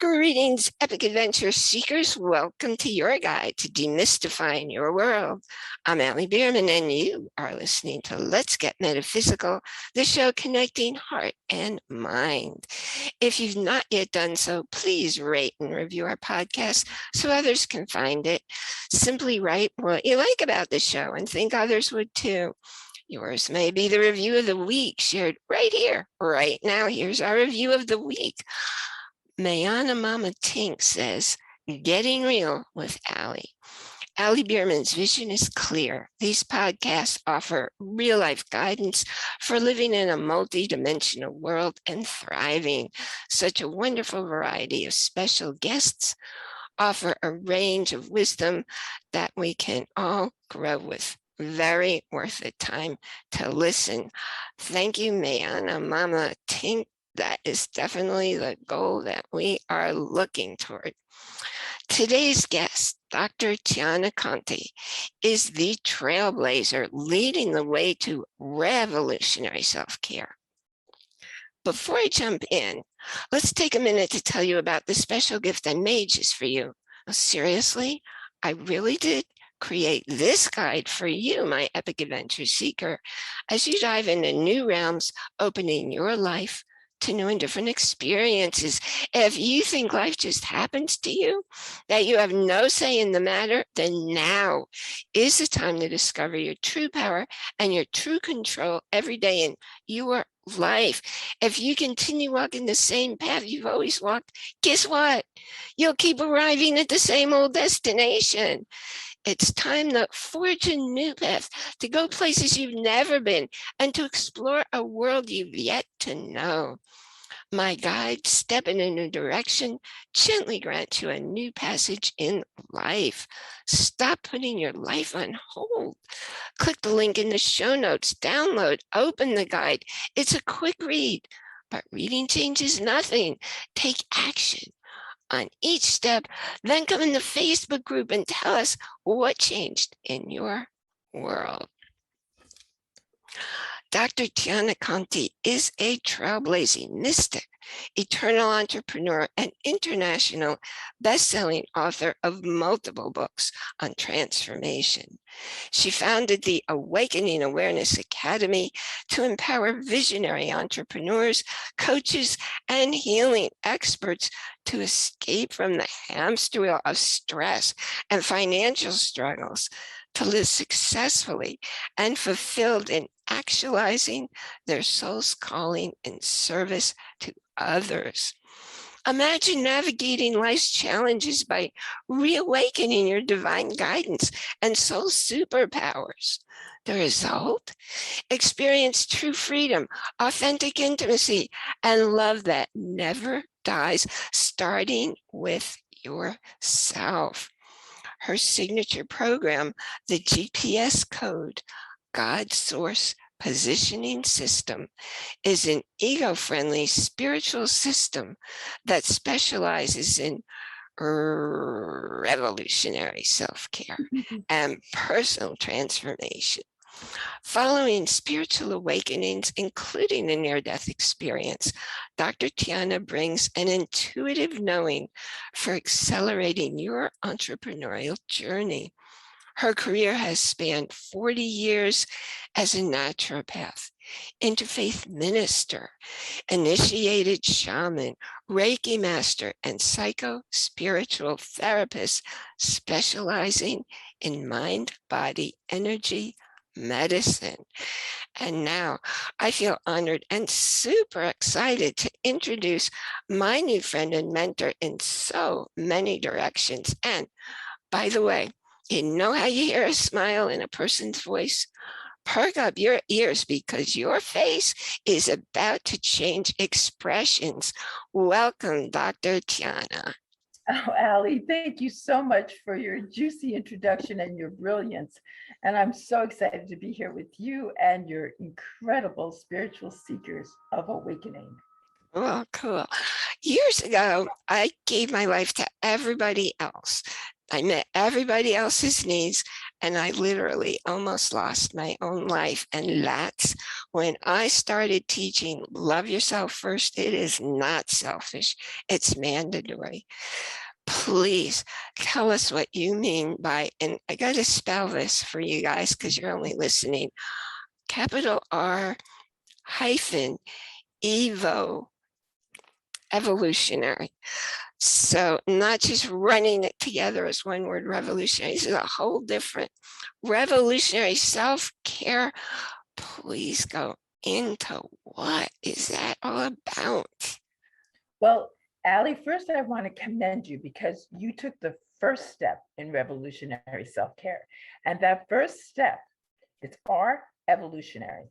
Greetings, epic adventure seekers. Welcome to your guide to demystifying your world. I'm Bierman, and you are listening to Let's Get Metaphysical, the show connecting heart and mind. If you've not yet done so, please rate and review our podcast so others can find it. Simply write what you like about the show and think others would too. Yours may be the review of the week shared right here, right now. Here's our review of the week. Mayana Mama Tink says, getting real with Allie. Allie Bierman's vision is clear. These podcasts offer real-life guidance for living in a multi-dimensional world and thriving. Such a wonderful variety of special guests offer a range of wisdom that we can all grow with. Very worth the time to listen. Thank you, Mayana Mama Tink. That is definitely the goal that we are looking toward. Today's guest, Dr. Tianna Conte, is the trailblazer leading the way to revolutionary self-care. Before I jump in, let's take a minute to tell you about the special gift I made just for you. Seriously, I really did create this guide for you, my epic adventure seeker, as you dive into new realms, opening your life to new and different experiences. If you think life just happens to you, that you have no say in the matter, then now is the time to discover your true power and your true control every day in your life. If you continue walking the same path you've always walked, guess what? You'll keep arriving at the same old destination. It's time to forge a new path, to go places you've never been, and to explore a world you've yet to know. My guide, Step in a New Direction, gently grants you a new passage in life. Stop putting your life on hold. Click the link in the show notes, download, open the guide. It's a quick read, but reading changes nothing. Take action on each step, then come in the Facebook group and tell us what changed in your world. Dr. Tianna Conte is a trailblazing mystic, eternal entrepreneur, and international best-selling author of multiple books on transformation. She founded the Awakening Awareness Academy to empower visionary entrepreneurs, coaches, and healing experts to escape from the hamster wheel of stress and financial struggles, to live successfully and fulfilled in actualizing their soul's calling in service to others. Imagine navigating life's challenges by reawakening your divine guidance and soul superpowers. The result? Experience true freedom, authentic intimacy, and love that never dies, starting with yourself. Her signature program, the GPS code, God Source Positioning System, is an ego-friendly spiritual system that specializes in revolutionary self-care and personal transformation. Following spiritual awakenings, including a near-death experience, Dr. Tianna brings an intuitive knowing for accelerating your entrepreneurial journey. Her career has spanned 40 years as a naturopath, interfaith minister, initiated shaman, Reiki master, and psycho-spiritual therapist specializing in mind-body energy medicine. And now I feel honored and super excited to introduce my new friend and mentor in so many directions. And by the way, you know how you hear a smile in a person's voice? Perk up your ears because your face is about to change expressions. Welcome, Dr. Tianna. Oh, Allie, thank you so much for your juicy introduction and your brilliance. And I'm so excited to be here with you and your incredible spiritual seekers of awakening. Well, cool. Years ago, I gave my life to everybody else. I met everybody else's needs and I literally almost lost my own life. And that's when I started teaching love yourself first. It is not selfish, it's mandatory. Please tell us what you mean by, and I got to spell this for you guys because you're only listening, capital R hyphen Evo, evolutionary. So not just running it together as one word, revolutionary. This is a whole different revolutionary self-care. Please go into what is that all about? Well, Allie, first I want to commend you because you took the first step in revolutionary self-care. And that first step, it's R, evolutionary,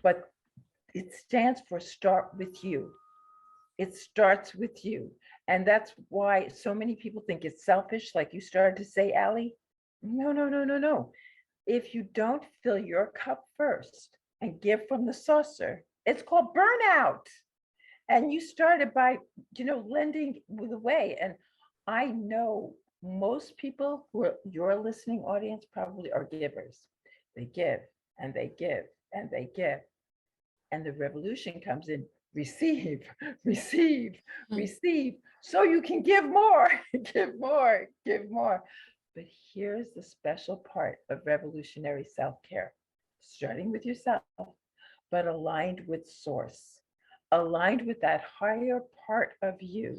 but it stands for start with you. It starts with you. And that's why so many people think it's selfish, like you started to say, Allie. No, no, no, no, no. If you don't fill your cup first and give from the saucer, it's called burnout. And you started by, lending the way. And I know most people who are your listening audience probably are givers. They give and they give and they give. And the revolution comes in, receive, receive, receive, so you can give more, give more, give more. But here's the special part of revolutionary self-care, starting with yourself, but aligned with source, aligned with that higher part of you,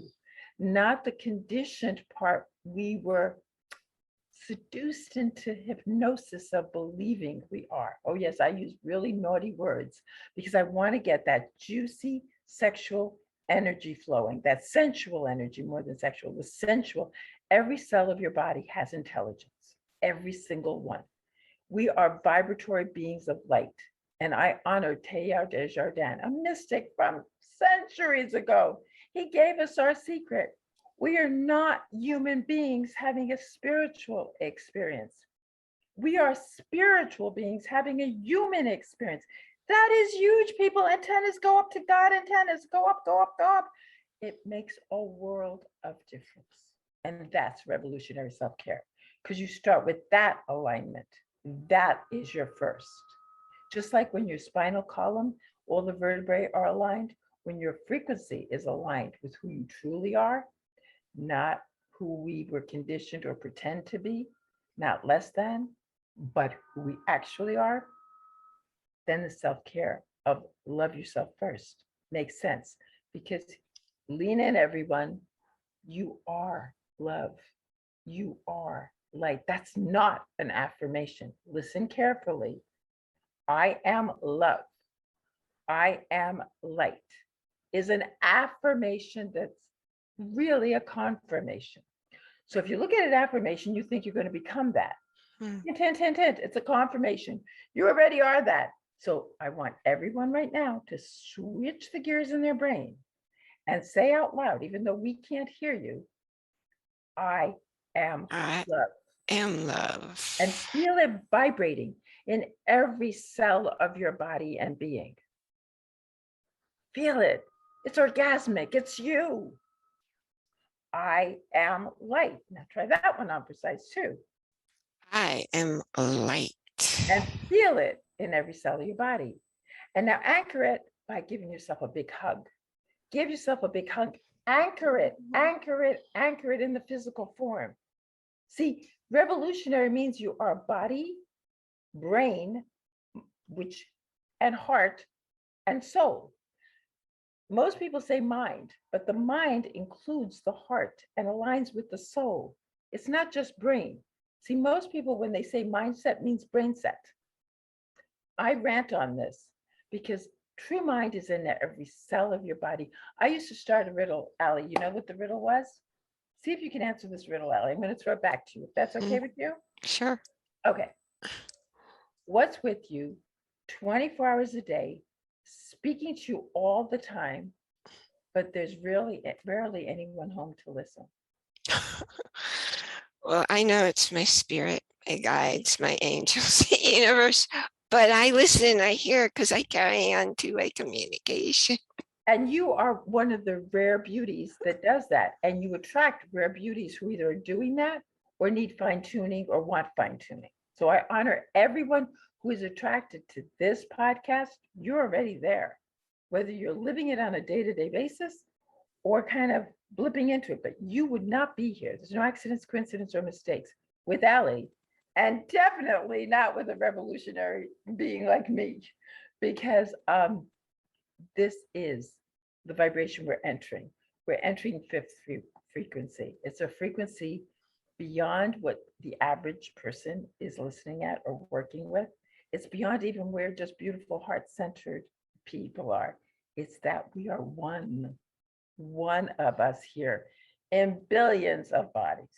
not the conditioned part we were seduced into hypnosis of believing we are. Oh yes, I use really naughty words because I want to get that juicy sexual energy flowing, that sensual energy more than sexual, the sensual. Every cell of your body has intelligence, every single one. We are vibratory beings of light. And I honor Teilhard de Chardin, a mystic from centuries ago. He gave us our secret. We are not human beings having a spiritual experience. We are spiritual beings having a human experience. That is huge, people. Antennas go up to God, antennas go up, go up, go up. It makes a world of difference. And that's revolutionary self-care, because you start with that alignment. That is your first. Just like when your spinal column, all the vertebrae are aligned, when your frequency is aligned with who you truly are, not who we were conditioned or pretend to be, not less than, but who we actually are, then the self-care of love yourself first makes sense. Because lean in, everyone, you are love. You are light. That's not an affirmation. Listen carefully. I am love. I am light is an affirmation that's really a confirmation. So if you look at an affirmation, you think you're going to become that. Hint, hint, hint, hint. It's a confirmation. You already are that. So I want everyone right now to switch the gears in their brain and say out loud, even though we can't hear you, I am love. Am love. And feel it vibrating in every cell of your body and being. Feel it. It's orgasmic. It's you. I am light. Now try that one on precise too. I am light. And feel it in every cell of your body. And now anchor it by giving yourself a big hug. Give yourself a big hug. Anchor it, anchor it, anchor it in the physical form. See, revolutionary means you are body, brain, and heart and soul. Most people say mind, but the mind includes the heart and aligns with the soul. It's not just brain. See, most people, when they say mindset, means brain set. I rant on this because true mind is in every cell of your body. I used to start a riddle, Allie. You know what the riddle was? See if you can answer this riddle, Allie. I'm going to throw it back to you. If that's okay with you? Sure. Okay. What's with you 24 hours a day, speaking to you all the time, but there's really rarely anyone home to listen? Well, I know it's my spirit, my guides, my angels, the universe, but I listen, I hear because I carry on two-way communication. And you are one of the rare beauties that does that. And you attract rare beauties who either are doing that or need fine tuning or want fine tuning. So I honor everyone who is attracted to this podcast. You're already there, whether you're living it on a day-to-day basis or kind of blipping into it, but you would not be here. There's no accidents, coincidence, or mistakes with Ali, and definitely not with a revolutionary being like me, because this is the vibration we're entering. We're entering fifth frequency. It's a frequency beyond what the average person is listening at or working with. It's beyond even where just beautiful heart-centered people are. It's that we are one of us here in billions of bodies.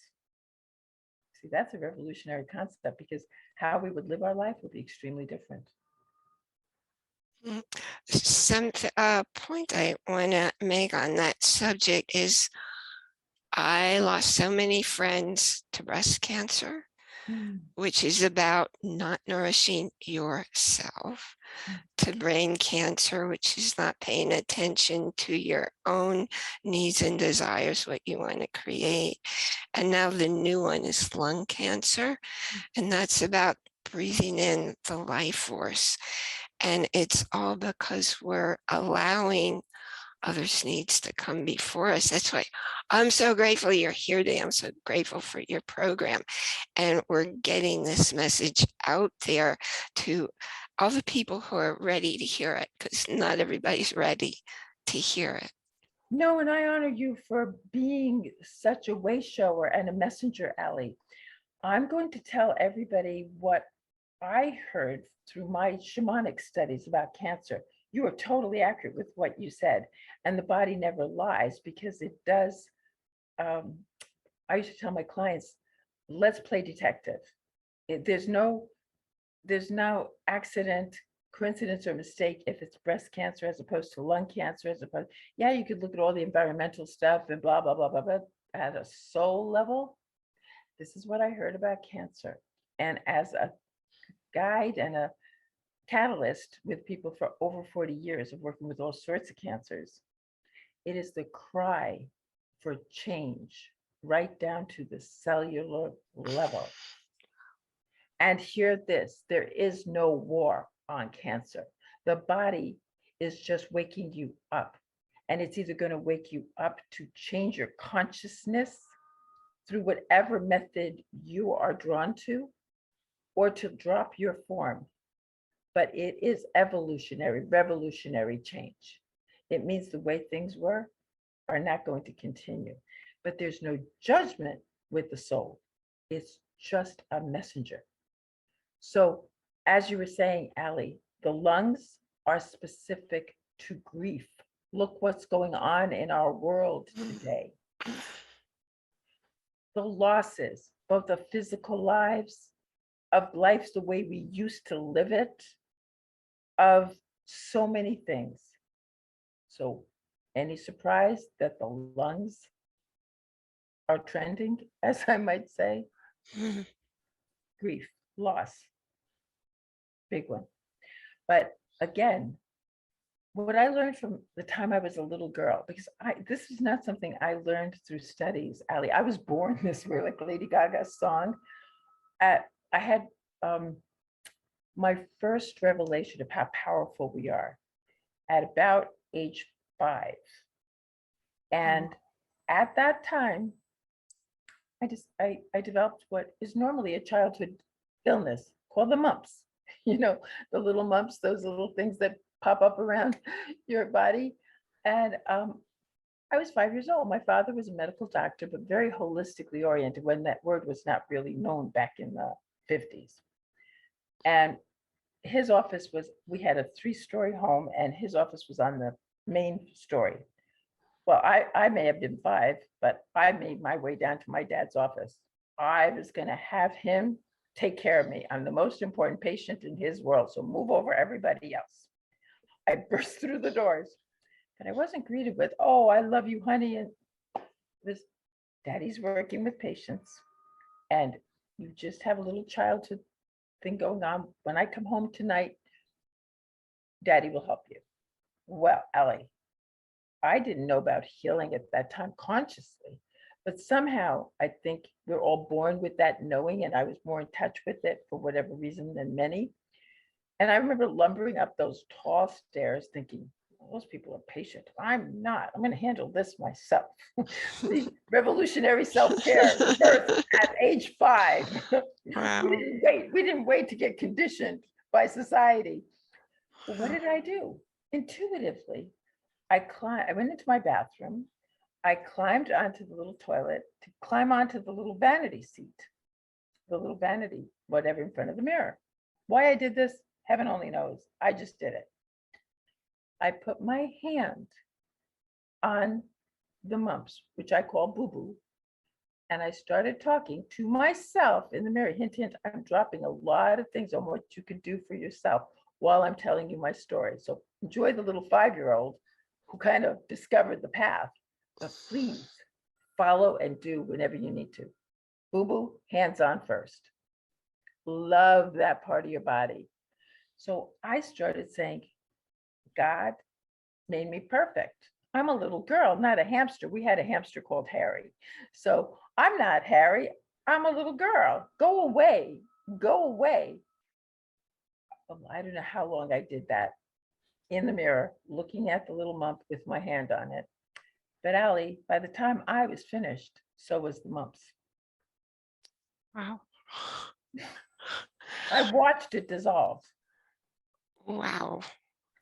See, that's a revolutionary concept, because how we would live our life would be extremely different. Some point I want to make on that subject is I lost so many friends to breast cancer, which is about not nourishing yourself, to brain cancer, which is not paying attention to your own needs and desires, what you want to create. And now the new one is lung cancer, and that's about breathing in the life force. And it's all because we're allowing others' needs to come before us. That's why I'm so grateful you're here today. I'm so grateful for your program. And we're getting this message out there to all the people who are ready to hear it, because not everybody's ready to hear it. No, and I honor you for being such a way shower and a messenger, Ali. I'm going to tell everybody what I heard through my shamanic studies about cancer. You are totally accurate with what you said. And the body never lies, because it does. I used to tell my clients, let's play detective. There's no accident, coincidence, or mistake if it's breast cancer as opposed to lung cancer, as opposed, yeah, you could look at all the environmental stuff and blah, blah, blah, blah, blah. At a soul level, this is what I heard about cancer. And as a guide and a catalyst with people for over 40 years of working with all sorts of cancers, it is the cry for change right down to the cellular level. And hear this, there is no war on cancer. The body is just waking you up. And it's either going to wake you up to change your consciousness through whatever method you are drawn to, or to drop your form. But it is evolutionary, revolutionary change. It means the way things were are not going to continue. But there's no judgment with the soul. It's just a messenger. So, as you were saying, Ali, the lungs are specific to grief. Look what's going on in our world today. The losses, both of physical lives, of lives the way we used to live it, of so many things. So, any surprise that the lungs are trending, as I might say? Grief, loss, big one. But again, what I learned from the time I was a little girl, because this is not something I learned through studies, Ali. I was born this way, like Lady Gaga's song. I had my first revelation of how powerful we are at about age 5. And at that time, I developed what is normally a childhood illness called the mumps. You know, the little mumps, those little things that pop up around your body. And I was 5 years old. My father was a medical doctor, but very holistically oriented, when that word was not really known back in the 50s. And his office was, we had a 3-story home, and his office was on the main story. Well, I may have been 5, but I made my way down to my dad's office. I was going to have him take care of me. I'm the most important patient in his world, so move over everybody else. I burst through the doors, but I wasn't greeted with, oh, I love you, honey. And it was, Daddy's working with patients, and you just have a little childhood thing going on. When I come home tonight, Daddy will help you. Well, Ellie, I didn't know about healing at that time consciously, But somehow I think we're all born with that knowing, and I was more in touch with it for whatever reason than many. And I remember lumbering up those tall stairs thinking, those people are patient. I'm not. I'm going to handle this myself. The revolutionary self-care birth at age 5. Wow. We didn't wait to get conditioned by society. But what did I do? Intuitively, I went into my bathroom. I climbed onto the little toilet to climb onto the little vanity seat, the little vanity, whatever, in front of the mirror. Why I did this, heaven only knows. I just did it. I put my hand on the mumps, which I call boo-boo, and I started talking to myself in the mirror. Hint, hint, I'm dropping a lot of things on what you can do for yourself while I'm telling you my story. So enjoy the little 5-year-old who kind of discovered the path, but please follow and do whenever you need to. Boo-boo, hands on first. Love that part of your body. So I started saying, God made me perfect. I'm a little girl, not a hamster. We had a hamster called Harry. So I'm not Harry. I'm a little girl. Go away. Go away. I don't know how long I did that in the mirror, looking at the little mump with my hand on it. But Allie, by the time I was finished, so was the mumps. Wow. I watched it dissolve. Wow.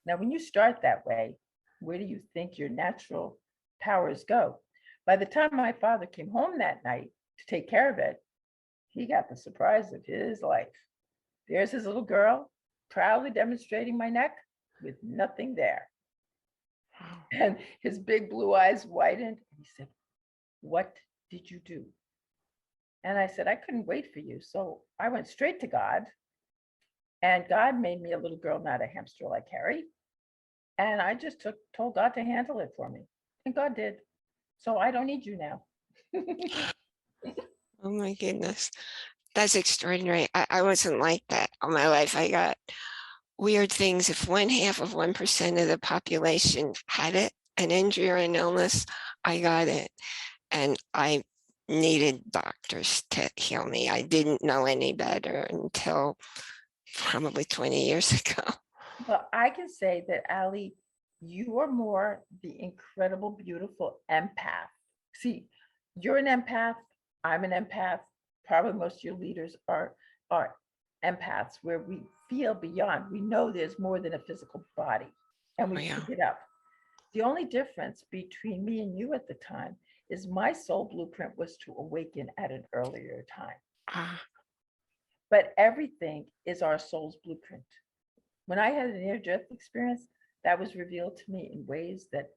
Now, when you start that way, where do you think your natural powers go? By the time my father came home that night to take care of it, he got the surprise of his life. There's his little girl proudly demonstrating my neck with nothing there. And his big blue eyes widened. And he said, what did you do? And I said, I couldn't wait for you. So I went straight to God. And God made me a little girl, not a hamster like Harry. And I just told God to handle it for me. And God did. So I don't need you now. Oh my goodness. That's extraordinary. I wasn't like that all my life. I got weird things. If 1/2 of 1% of the population had it, an injury or an illness, I got it. And I needed doctors to heal me. I didn't know any better until probably 20 years ago. Well, I can say that, Allie, you are more the incredible, beautiful empath. See, you're an empath. I'm an empath. Probably most of your leaders are empaths, where we feel beyond. We know there's more than a physical body, and we Yeah. pick it up. The only difference between me and you at the time is my soul blueprint was to awaken at an earlier time. Ah, But everything is our soul's blueprint. When I had a near-death experience, that was revealed to me in ways that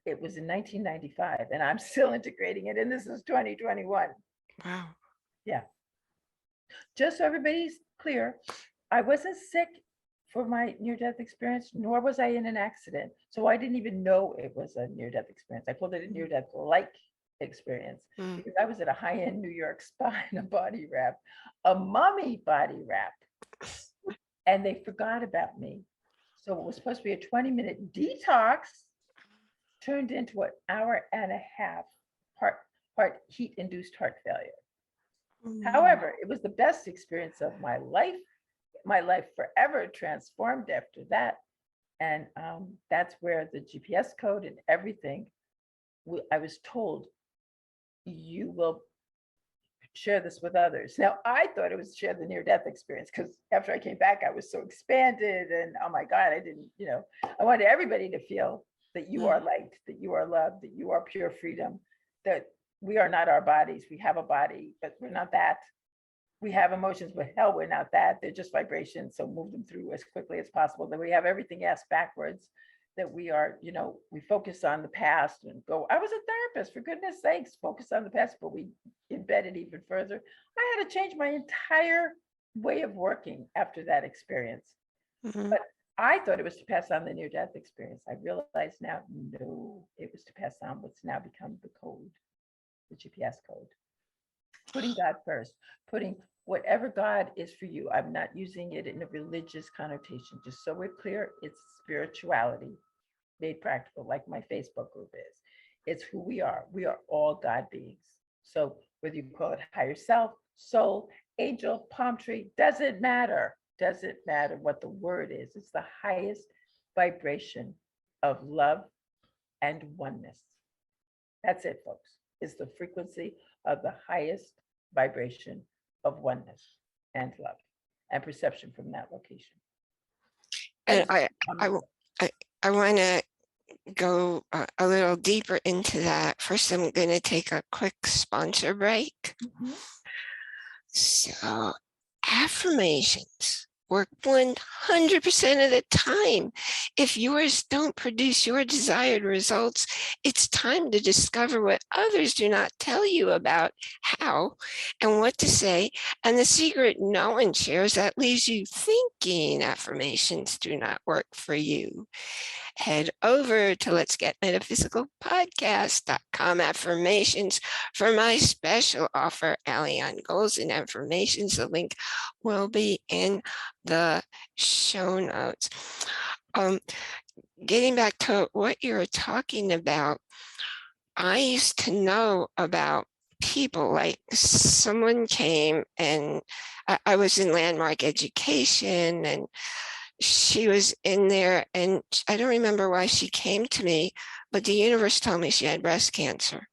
it was in 1995, and I'm still integrating it, and this is 2021. wow. Yeah. Just so everybody's clear, I wasn't sick for my near-death experience, nor was I in an accident. So I didn't even know it was a near-death experience. I called it a near-death-like experience because I was at a high-end New York spa in a body wrap, a mummy body wrap, and they forgot about me. So it was supposed to be a 20-minute detox turned into an hour and a half heat-induced heart failure. However, it was the best experience of my life. My life forever transformed after that. And that's where the GPS code and everything, I was told, you will share this with others. Now, I thought it was share the near-death experience, because after I came back, I was so expanded, and oh my God, I didn't, I wanted everybody to feel that you are light, that you are love, that you are pure freedom, that we are not our bodies. We have a body, but we're not that. We have emotions, but hell, we're not that. They're just vibrations. So move them through as quickly as possible. That we have everything asked backwards, that we are, we focus on the past and go, I was a therapist, for goodness sakes, focus on the past, but we embed it even further. I had to change my entire way of working after that experience. But I thought it was to pass on the near-death experience. I realize now, no, it was to pass on what's now become the code, the GPS code. Putting God first, putting whatever God is for you. I'm not using it in a religious connotation, just so we're clear, it's spirituality made practical, like my Facebook group is. It's who we are. We are all God beings. So whether you call it higher self, soul, angel, palm tree, doesn't matter. Doesn't matter what the word is. It's the highest vibration of love and oneness. That's it, folks. It's the frequency of the highest vibration of oneness and love and perception from that location. And It's amazing. I want to go a little deeper into that. First, I'm going to take a quick sponsor break. Mhm. So, affirmations work 100% of the time. If yours don't produce your desired results, it's time to discover what others do not tell you about how and what to say. And the secret no one shares that leaves you thinking affirmations do not work for you. Head over to Let's Get Metaphysical Podcast.com affirmations for my special offer, Allie on Goals and Affirmations. The link will be in the show notes. Getting back to what you were talking about, I used to know about people, like someone came and I was in landmark education, and she was in there, and I don't remember why she came to me, but the universe told me she had breast cancer.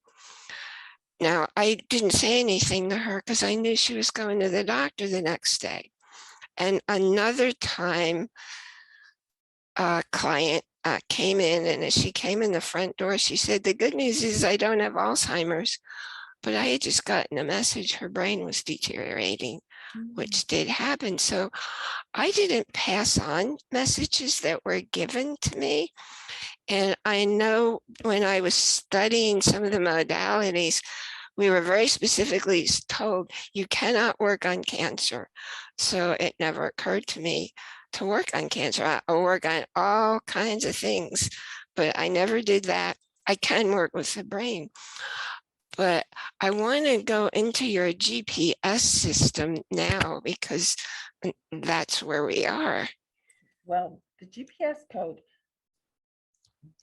Now, I didn't say anything to her because I knew she was going to the doctor the next day. And another time, a client came in, and as she came in the front door, she said, "The good news is I don't have Alzheimer's." But I had just gotten a message her brain was deteriorating, which did happen. So I didn't pass on messages that were given to me. And I know when I was studying some of the modalities, we were very specifically told you cannot work on cancer. So it never occurred to me to work on cancer. I work on all kinds of things, but I never did that. I can work with the brain. But I want to go into your GPS system now because that's where we are. Well, the GPS code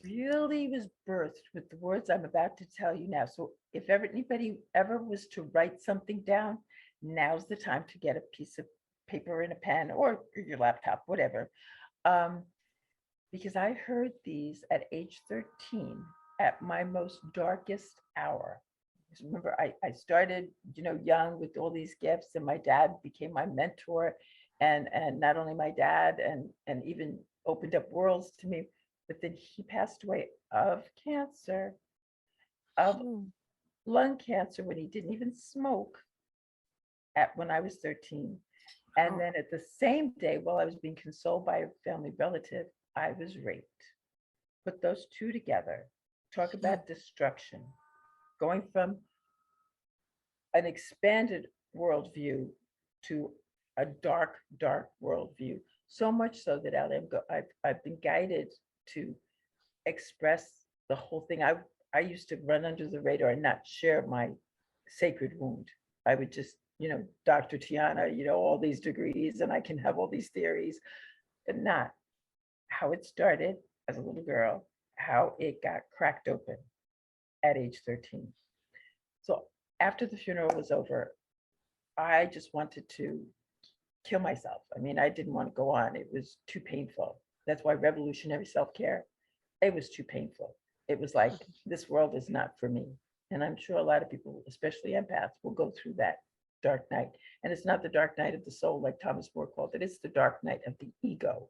really was birthed with the words I'm about to tell you now. So if ever anybody ever was to write something down, now's the time to get a piece of paper and a pen or your laptop, whatever. Because I heard these at age 13 at my most darkest hour. Because remember, I started, young with all these gifts, and my dad became my mentor, and not only my dad, and even opened up worlds to me, but then he passed away of cancer, of lung cancer, when he didn't even smoke when I was 13. And then at the same day, while I was being consoled by a family relative, I was raped. Put those two together, talk about destruction, going from an expanded worldview to a dark, dark worldview. So much so that I've been guided to express the whole thing. I used to run under the radar and not share my sacred wound. I would just, Dr. Tianna, all these degrees, and I can have all these theories, but not how it started as a little girl, how it got cracked open at age 13. So after the funeral was over, I just wanted to kill myself. I mean, I didn't want to go on. It was too painful. That's why revolutionary self-care, it was too painful. It was like, this world is not for me. And I'm sure a lot of people, especially empaths, will go through that dark night. And it's not the dark night of the soul, like Thomas More called it. It's the dark night of the ego.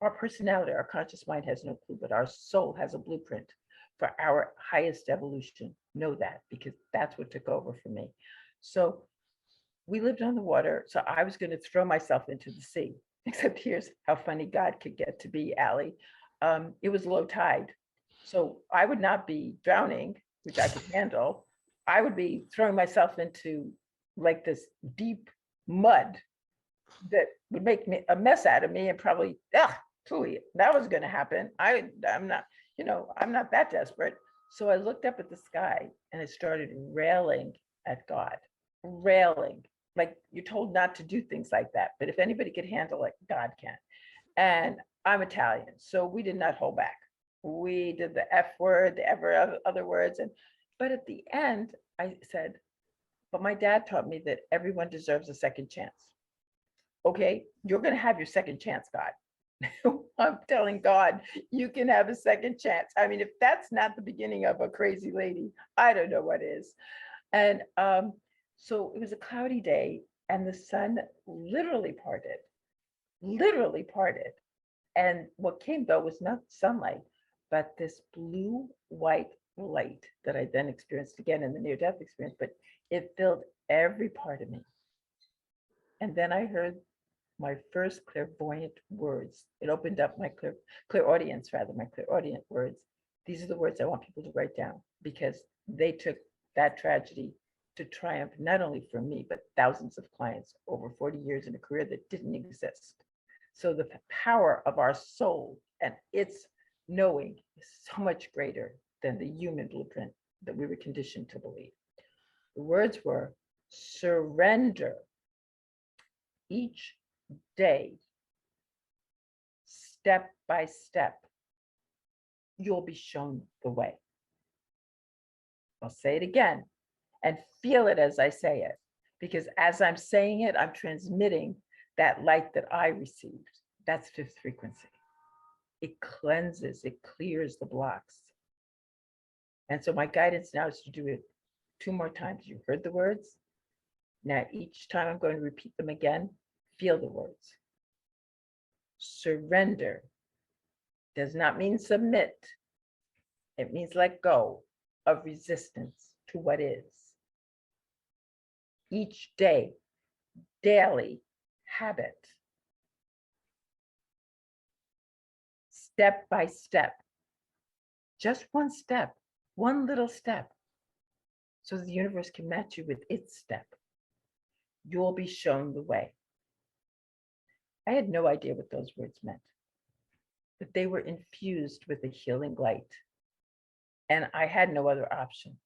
Our personality, our conscious mind has no clue, but our soul has a blueprint for our highest evolution. Know that, because that's what took over for me. So we lived on the water. So I was going to throw myself into the sea, except here's how funny God could get to be, Allie. It was low tide. So I would not be drowning, which I could handle. I would be throwing myself into like this deep mud that would make me a mess out of me, and probably, truly, that was going to happen. I'm not, I'm not that desperate. So I looked up at the sky and I started railing at God, railing. Like, you're told not to do things like that, but if anybody could handle it, God can. And I'm Italian, so we did not hold back. We did the F word, the ever other words, but at the end, I said, but my dad taught me that everyone deserves a second chance. Okay, you're going to have your second chance, God. I'm telling God, you can have a second chance. I mean, if that's not the beginning of a crazy lady, I don't know what is. And so it was a cloudy day, and the sun literally parted. And what came though was not sunlight, but this blue white light that I then experienced again in the near death experience, but it filled every part of me. And then I heard my first clairvoyant words. It opened up my clairaudience, rather, my clairaudient words. These are the words I want people to write down, because they took that tragedy to triumph, not only for me, but thousands of clients over 40 years in a career that didn't exist. So the power of our soul and its knowing is so much greater than the human blueprint that we were conditioned to believe. The words were surrender each day, step by step. You'll be shown the way. I'll say it again and feel it as I say it, because as I'm saying it, I'm transmitting that light that I received. That's fifth frequency. It cleanses, it clears the blocks. And so my guidance now is to do it 2 more times. You heard the words. Now, each time I'm going to repeat them again, feel the words. Surrender does not mean submit. It means let go of resistance to what is. Each day, daily habit. Step by step. Just one step, one little step, so the universe can match you with its step. You'll be shown the way. I had no idea what those words meant, but they were infused with a healing light. And I had no other option.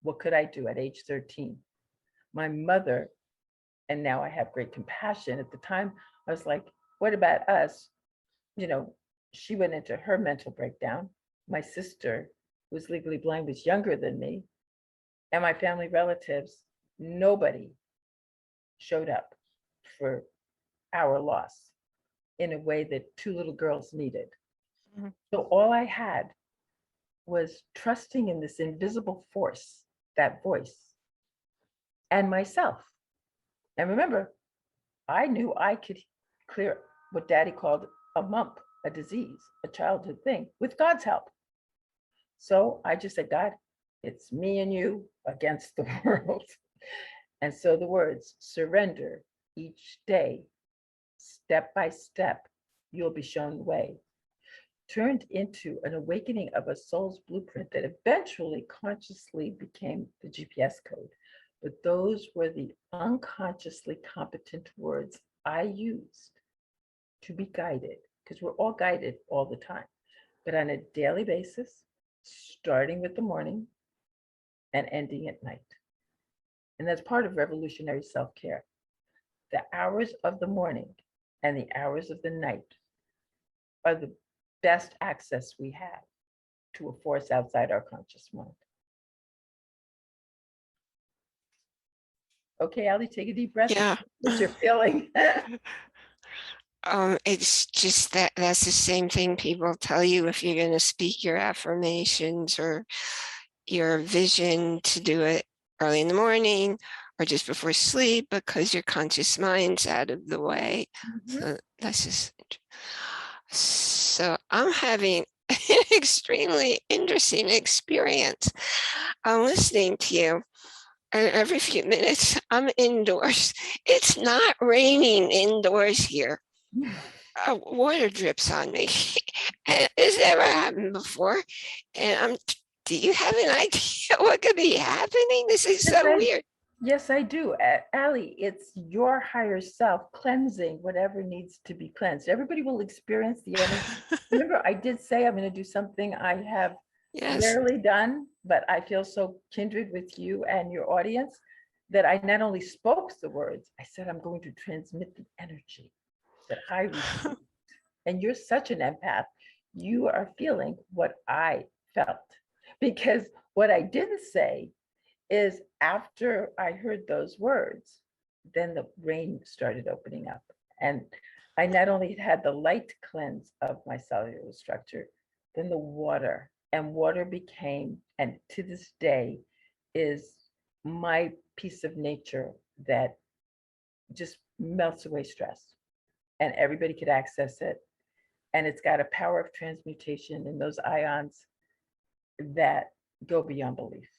What could I do at age 13? My mother, and now I have great compassion. At the time, I was like, what about us? You know, she went into her mental breakdown. My sister, who was legally blind, was younger than me. And my family relatives, nobody showed up for our loss in a way that 2 little girls needed. Mm-hmm. So all I had was trusting in this invisible force, that voice, and myself. And remember, I knew I could clear what Daddy called a mump, a disease, a childhood thing, with God's help. So I just said, God, it's me and you against the world. And so the words, surrender each day, step by step, you'll be shown the way, turned into an awakening of a soul's blueprint that eventually consciously became the GPS code. But those were the unconsciously competent words I used to be guided, because we're all guided all the time, but on a daily basis, starting with the morning and ending at night. And that's part of revolutionary self-care. The hours of the morning and the hours of the night are the best access we have to a force outside our conscious mind. Okay, Ali, take a deep breath. Yeah. What you're feeling. It's just that's the same thing people tell you if you're going to speak your affirmations or your vision, to do it early in the morning or just before sleep, because your conscious mind's out of the way. Mm-hmm. So that's just, so I'm having an extremely interesting experience. I'm listening to you. And every few minutes, I'm indoors. It's not raining indoors here. Water drips on me. It's never happened before. And do you have an idea what could be happening? This is so weird. Yes, I do. Ali, it's your higher self cleansing whatever needs to be cleansed. Everybody will experience the energy. Remember, I did say I'm going to do something I have rarely done, but I feel so kindred with you and your audience that I not only spoke the words, I said I'm going to transmit the energy that I received. And you're such an empath. You are feeling what I felt. Because what I didn't say is after I heard those words, then the brain started opening up. And I not only had the light cleanse of my cellular structure, then the water. And water became, and to this day, is my piece of nature that just melts away stress. And everybody could access it. And it's got a power of transmutation in those ions that go beyond belief.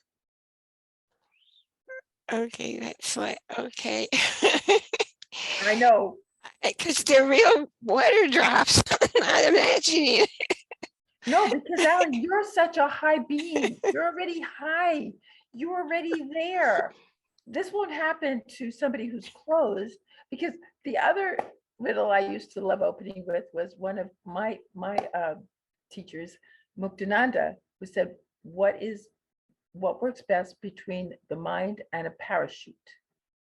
Okay, that's what, okay. I know. Because they're real water drops. I'm not imagining it. No, because Alan, you're such a high being. You're already high. You're already there. This won't happen to somebody who's closed, because the other riddle I used to love opening with was one of my teachers, Muktananda, who said, what works best between the mind and a parachute?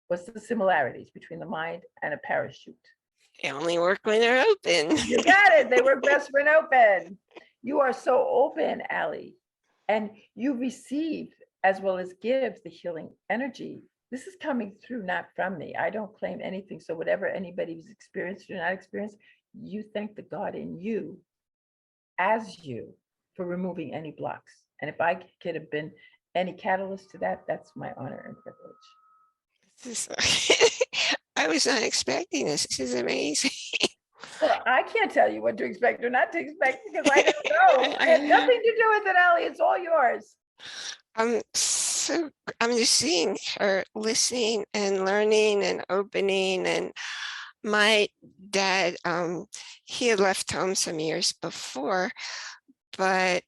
What's the similarities between the mind and a parachute? They only work when they're open. You got it. They work best when open. You are so open, Allie, and you receive as well as give the healing energy. This is coming through, not from me. I don't claim anything. So whatever anybody's experienced or not experienced, you thank the God in you as you for removing any blocks. And if I could have been any catalyst to that, that's my honor and privilege. I was not expecting this. This is amazing. Well, I can't tell you what to expect or not to expect because I don't know. I had nothing to do with it, Allie. It's all yours. I'm just seeing her, listening and learning and opening. And my dad, he had left home some years before, but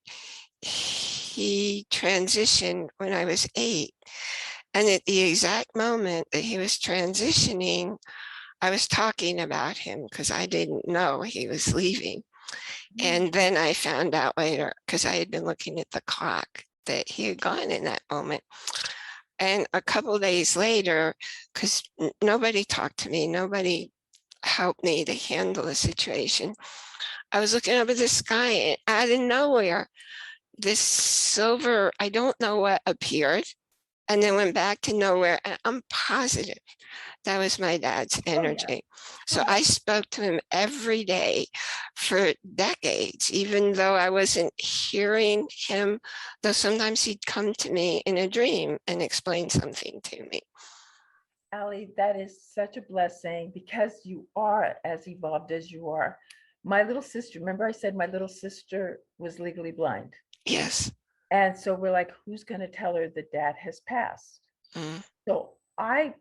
he transitioned when I was 8. And at the exact moment that he was transitioning, I was talking about him because I didn't know he was leaving. And then I found out later, because I had been looking at the clock, that he had gone in that moment. And a couple of days later, because nobody talked to me, nobody helped me to handle the situation, I was looking up at the sky and out of nowhere, this silver, I don't know what, appeared and then went back to nowhere. And I'm positive that was my dad's energy. So I spoke to him every day for decades, even though I wasn't hearing him, though sometimes he'd come to me in a dream and explain something to me. Allie, that is such a blessing because you are as evolved as you are. My little sister, remember I said my little sister was legally blind? Yes. And so we're like, who's going to tell her that dad has passed? So I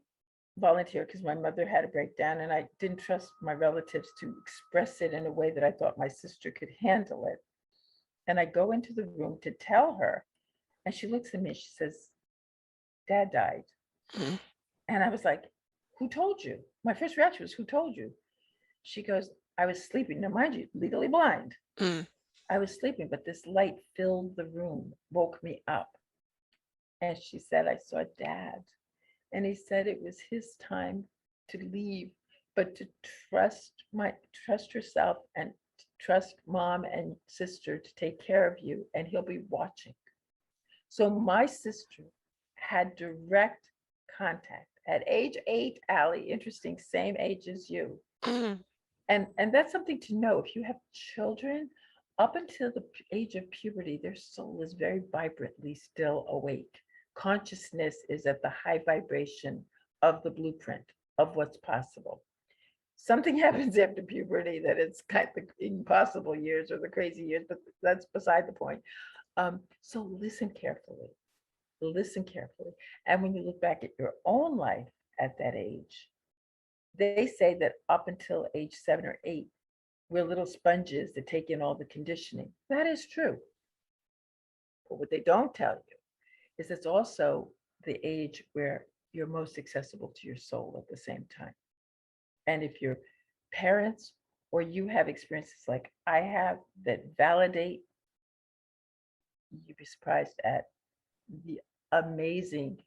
volunteered because my mother had a breakdown and I didn't trust my relatives to express it in a way that I thought my sister could handle it. And I go into the room to tell her, and she looks at me, she says, Dad died. And I was like, who told you? My first reaction was, who told you? She goes, I was sleeping. Now, mind you, legally blind. I was sleeping, but this light filled the room, woke me up. And she said, I saw Dad. And he said it was his time to leave, but to trust yourself and trust mom and sister to take care of you, and he'll be watching. So my sister had direct contact at age 8, Allie, interesting, same age as you. And that's something to know. If you have children, up until the age of puberty, their soul is very vibrantly still awake. Consciousness is at the high vibration of the blueprint of what's possible. Something happens after puberty that it's kind of the impossible years or the crazy years, but that's beside the point. So listen carefully. Listen carefully. And when you look back at your own life at that age, they say that up until age 7 or 8, we're little sponges that take in all the conditioning. That is true. But what they don't tell you is it's also the age where you're most accessible to your soul at the same time. And if your parents or you have experiences like I have that validate, you'd be surprised at the amazing,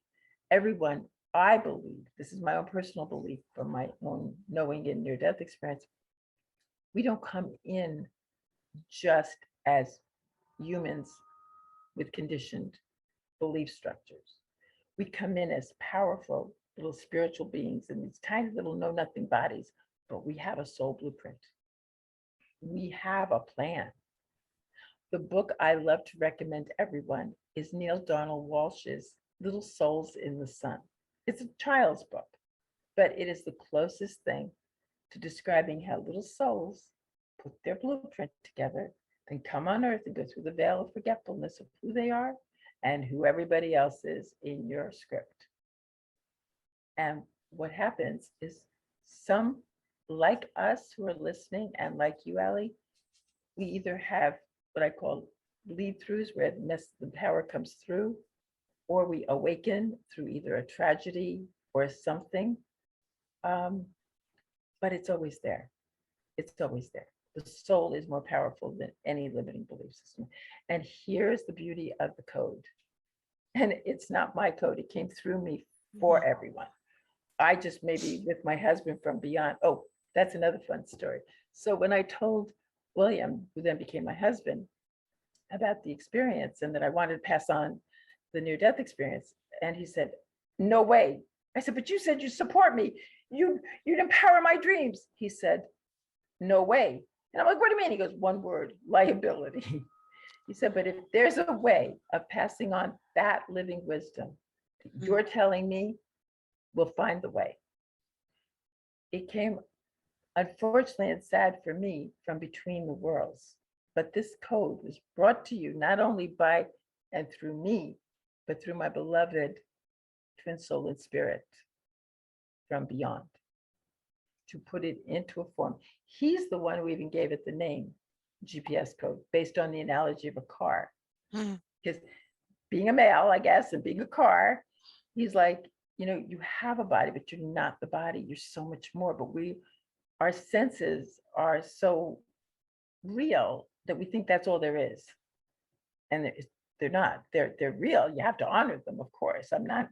everyone, I believe, this is my own personal belief from my own knowing in near-death experience, we don't come in just as humans with conditioned belief structures. We come in as powerful little spiritual beings in these tiny little know-nothing bodies, but we have a soul blueprint. We have a plan. The book I love to recommend everyone is Neil Donald Walsh's Little Souls in the Sun. It's a child's book, but it is the closest thing to describing how little souls put their blueprint together, then come on earth and go through the veil of forgetfulness of who they are and who everybody else is in your script. And what happens is some, like us who are listening, and like you, Allie, we either have what I call lead throughs, where the power comes through, or we awaken through either a tragedy or something. But it's always there. It's always there. The soul is more powerful than any limiting belief system. And here's the beauty of the code. And it's not my code, it came through me for everyone. I just maybe with my husband from beyond. Oh, that's another fun story. So when I told William, who then became my husband, about the experience and that I wanted to pass on the near-death experience, and he said, "No way." I said, "But you said you support me. You'd empower my dreams." He said, "No way." And I'm like, "What do you mean?" He goes, "One word, liability." He said, "But if there's a way of passing on that living wisdom that you're telling me, we'll find the way." It came, unfortunately and sad for me, from between the worlds. But this code was brought to you not only by and through me, but through my beloved twin soul and spirit from beyond, to put it into a form. He's the one who even gave it the name GPS code, based on the analogy of a car. Because being a male, I guess, and being a car, he's like, you have a body, but you're not the body. You're so much more. But our senses are so real that we think that's all there is. And they're not. They're real. You have to honor them, of course. I'm not,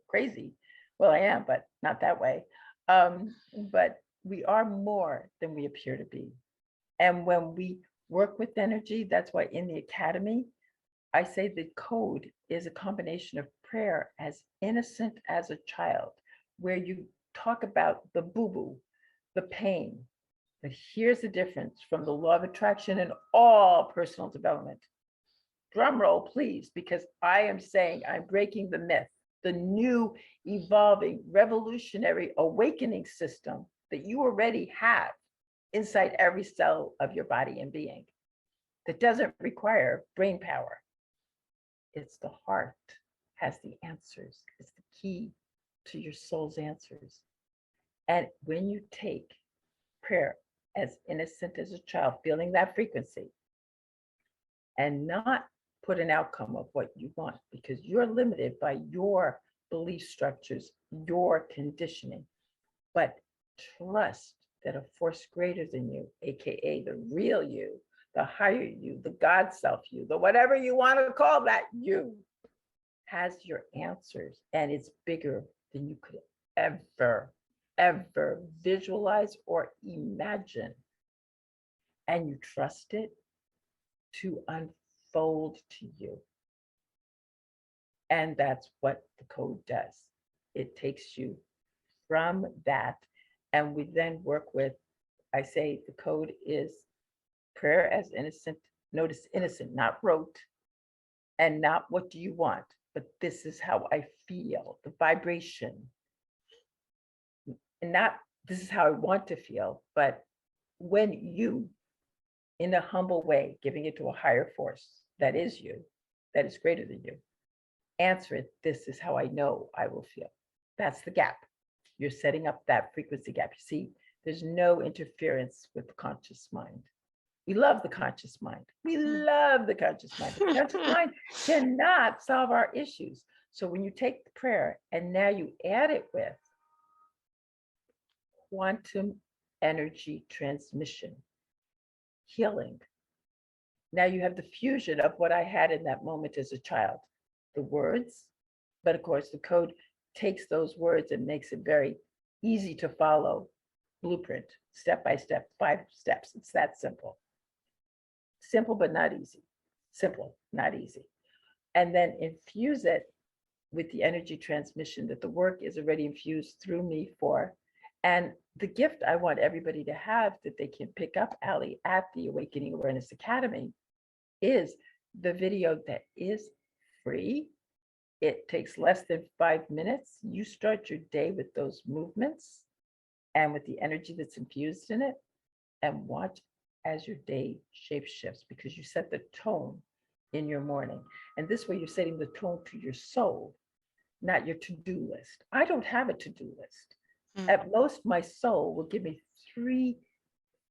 crazy. Well, I am, but not that way. But we are more than we appear to be. And when we work with energy, that's why in the academy, I say the code is a combination of prayer as innocent as a child, where you talk about the boo-boo, the pain. But here's the difference from the law of attraction and all personal development. Drum roll, please, because I am saying I'm breaking the myth, the new, evolving, revolutionary awakening system that you already have inside every cell of your body and being, that doesn't require brain power. It's the heart has the answers. It's the key to your soul's answers. And when you take prayer as innocent as a child, feeling that frequency, and not put an outcome of what you want, because you're limited by your belief structures, your conditioning, but trust that a force greater than you, AKA the real you, the higher you, the God self you, the whatever you want to call that you, has your answers, and it's bigger than you could ever visualize or imagine. And you trust it to unfold to you. And that's what the code does. It takes you from that, and we then work with, I say the code is prayer as innocent, notice innocent, not rote, and not what do you want, but this is how I feel, the vibration. And not this is how I want to feel, but when you, in a humble way, giving it to a higher force that is you, that is greater than you, answer it, this is how I know I will feel. That's the gap. You're setting up that frequency gap. You see, there's no interference with the conscious mind. We love the conscious mind. We love the conscious mind. The conscious mind cannot solve our issues. So when you take the prayer and now you add it with quantum energy transmission, healing. Now you have the fusion of what I had in that moment as a child, the words, but of course the code takes those words and makes it very easy to follow. Blueprint, step by step, 5 steps. It's that simple. Simple, but not easy. Simple, not easy. And then infuse it with the energy transmission that the work is already infused through me for. And the gift I want everybody to have that they can pick up, Ali, at the Awakening Awareness Academy is the video that is free. It takes less than 5 minutes. You start your day with those movements and with the energy that's infused in it, and watch as your day shape shifts, because you set the tone in your morning. And this way you're setting the tone to your soul, not your to-do list. I don't have a to-do list. At most, my soul will give me 3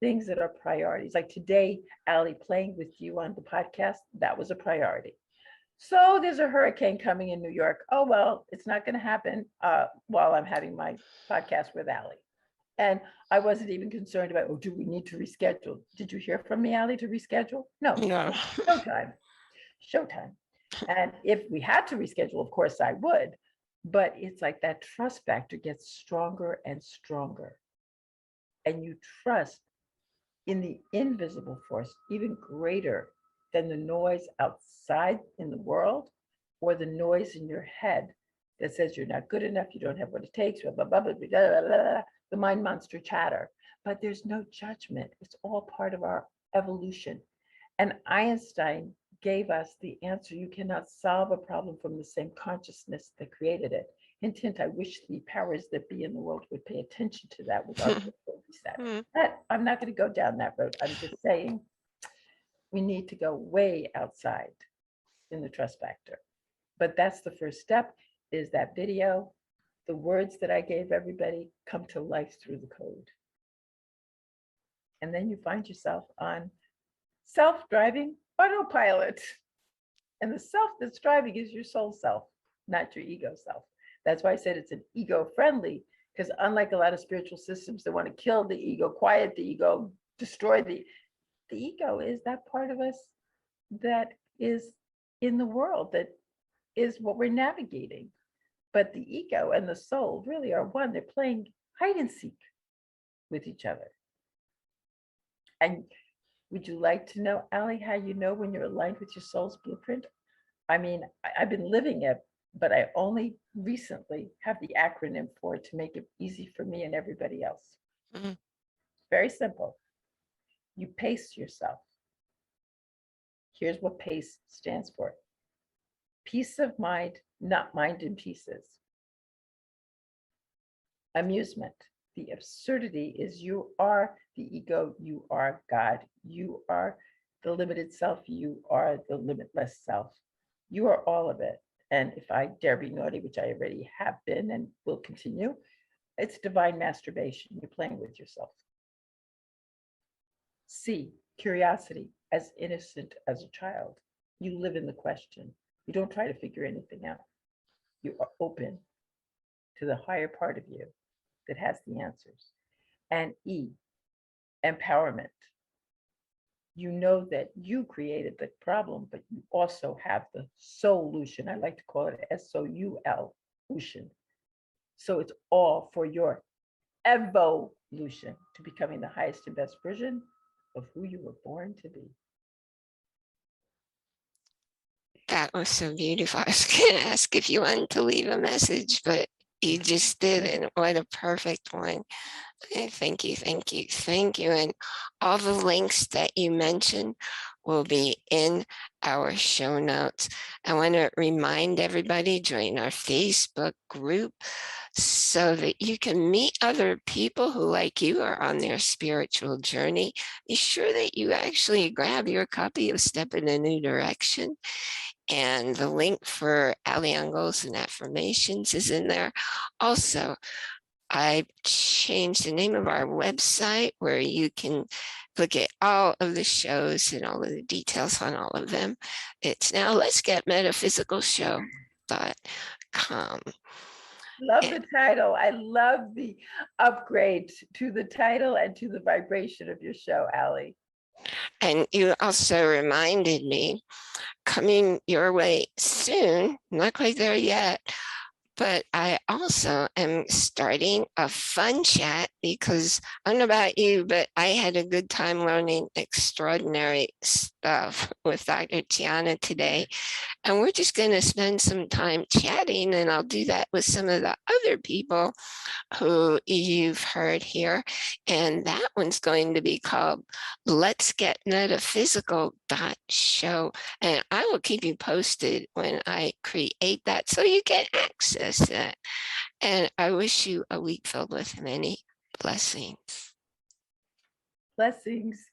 things that are priorities. Like today, Ali, playing with you on the podcast, that was a priority. So there's a hurricane coming in New York. Oh, well, it's not going to happen while I'm having my podcast with Ali. And I wasn't even concerned about, oh, do we need to reschedule? Did you hear from me, Ali, to reschedule? No. No. Showtime. And if we had to reschedule, of course I would. But it's like that trust factor gets stronger and stronger. And you trust in the invisible force, even greater than the noise outside in the world or the noise in your head that says you're not good enough, you don't have what it takes, blah, blah, blah, blah, blah, blah, blah, the mind monster chatter. But there's no judgment. It's all part of our evolution. And Einstein gave us the answer. You cannot solve a problem from the same consciousness that created it. Hint, hint, I wish the powers that be in the world would pay attention to that with our reset. But I'm not going to go down that road. I'm just saying we need to go way outside in the trust factor. But that's the first step, is that video. The words that I gave everybody come to life through the code. And then you find yourself on self-driving autopilot. And the self that's driving is your soul self, not your ego self. That's why I said it's an ego-friendly, because unlike a lot of spiritual systems that want to kill the ego, quiet the ego, destroy the ego is that part of us that is in the world, that is what we're navigating. But the ego and the soul really are one. They're playing hide and seek with each other. And would you like to know, Ali, how you know when you're aligned with your soul's blueprint? I mean, I've been living it, but I only recently have the acronym for it to make it easy for me and everybody else. Very simple. You pace yourself. Here's what PACE stands for. Peace of mind, not mind in pieces. Amusement. The absurdity is you are the ego, you are God, you are the limited self, you are the limitless self. You are all of it. And if I dare be naughty, which I already have been and will continue, it's divine masturbation. You're playing with yourself. C, curiosity, as innocent as a child. You live in the question. You don't try to figure anything out. You are open to the higher part of you that has the answers. And E, empowerment. You know that you created the problem, but you also have the solution. I like to call it SOUL-ution. So it's all for your evolution to becoming the highest and best version of who you were born to be. That was so beautiful. I was going to ask if you wanted to leave a message, but you just did, and what a perfect one. Thank you, thank you, thank you. And all the links that you mentioned will be in our show notes. I want to remind everybody, join our Facebook group so that you can meet other people who, like you, are on their spiritual journey. Be sure that you actually grab your copy of Step in a New Direction. And the link for Ali Angles and Affirmations is in there. Also, I changed the name of our website where you can look at all of the shows and all of the details on all of them. It's now letsgetmetaphysicalshow.com. Love the title. I love the upgrade to the title and to the vibration of your show, Ali. And you also reminded me, coming your way soon, not quite there yet, But I also am starting a fun chat because I don't know about you, but I had a good time learning extraordinary stuff with Dr. Tianna today. And we're just going to spend some time chatting, and I'll do that with some of the other people who you've heard here. And that one's going to be called Let's Get Metaphysical Show. And I will keep you posted when I create that so you get access to it. And I wish you a week filled with many blessings. Blessings.